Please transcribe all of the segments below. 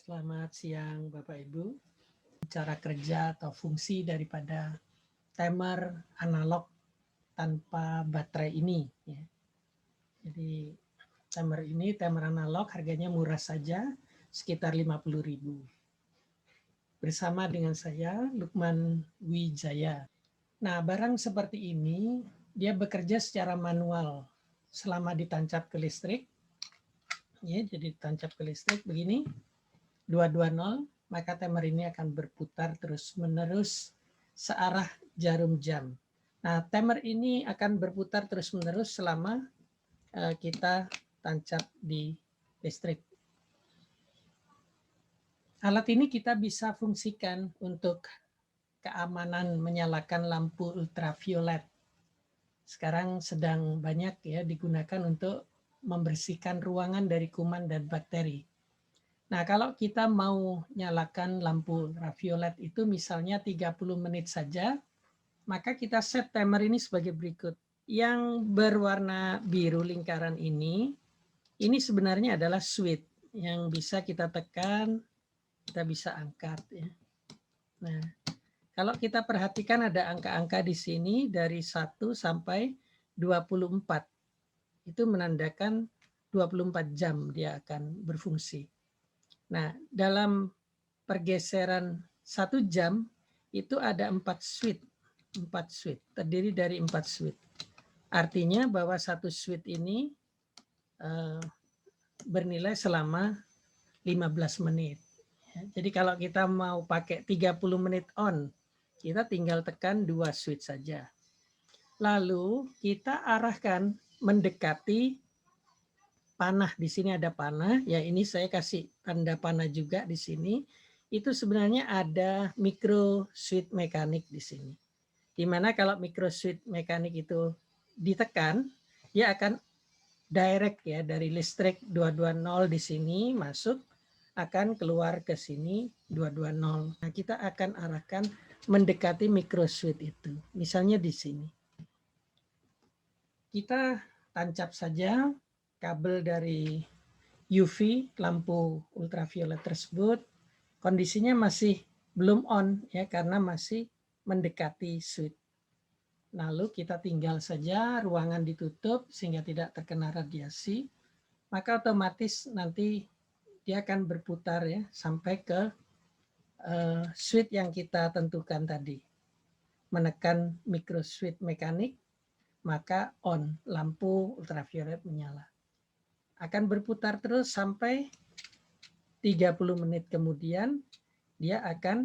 Selamat siang Bapak Ibu. Cara kerja atau fungsi daripada timer analog tanpa baterai ini. Ya. Jadi timer analog harganya murah saja, sekitar 50.000. Bersama dengan saya, Lukman Wijaya. Nah, barang seperti ini, dia bekerja secara manual selama ditancap ke listrik. Ya, jadi ditancap ke listrik begini. 220, maka timer ini akan berputar terus-menerus searah jarum jam. Nah, timer ini akan berputar terus-menerus selama kita tancap di listrik. Alat ini kita bisa fungsikan untuk keamanan menyalakan lampu ultraviolet. Sekarang sedang banyak ya digunakan untuk membersihkan ruangan dari kuman dan bakteri. Nah, kalau kita mau nyalakan lampu ultraviolet itu misalnya 30 menit saja, maka kita set timer ini sebagai berikut. Yang berwarna biru lingkaran ini sebenarnya adalah switch yang bisa kita tekan, kita bisa angkat. Ya. Nah, kalau kita perhatikan ada angka-angka di sini dari 1 sampai 24. Itu menandakan 24 jam dia akan berfungsi. Nah, dalam pergeseran 1 jam itu ada 4 switch, terdiri dari 4 switch. Artinya bahwa satu switch ini bernilai selama 15 menit. Jadi kalau kita mau pakai 30 menit on, kita tinggal tekan 2 switch saja. Lalu kita arahkan mendekati panah. Di sini ada panah, ya ini saya kasih tanda panah juga di sini. Itu sebenarnya ada micro switch mekanik di sini. Dimana kalau micro switch mekanik itu ditekan, dia akan direct ya dari listrik 220 di sini masuk, akan keluar ke sini 220. Nah, kita akan arahkan mendekati micro switch itu. Misalnya di sini. Kita tancap saja kabel dari UV lampu ultraviolet tersebut, kondisinya masih belum on ya karena masih mendekati switch. Lalu kita tinggal saja ruangan ditutup sehingga tidak terkena radiasi, maka otomatis nanti dia akan berputar ya sampai ke switch yang kita tentukan tadi. Menekan micro switch mekanik, maka on, lampu ultraviolet menyala. Akan berputar terus sampai 30 menit kemudian dia akan,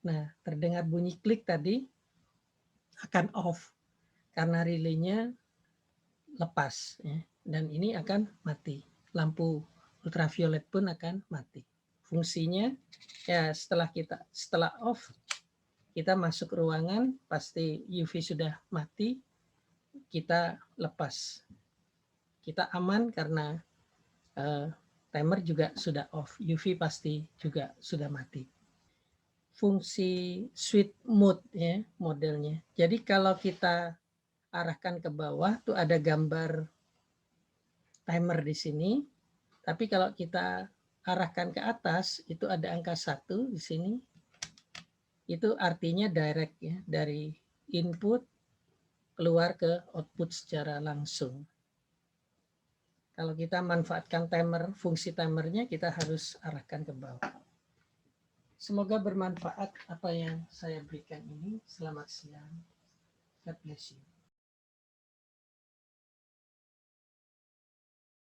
nah terdengar bunyi klik tadi, akan off karena relaynya lepas ya, dan ini akan mati. Lampu ultraviolet pun akan mati. Fungsinya ya setelah off kita masuk ruangan pasti UV sudah mati, kita lepas. Kita aman karena timer juga sudah off, UV pasti juga sudah mati. Fungsi switch mode ya modelnya. Jadi kalau kita arahkan ke bawah tuh ada gambar timer di sini. Tapi kalau kita arahkan ke atas itu ada angka 1 di sini. Itu artinya direct ya, dari input keluar ke output secara langsung. Kalau kita manfaatkan timer, fungsi timernya kita harus arahkan ke bawah. Semoga bermanfaat apa yang saya berikan ini. Selamat siang. God bless you.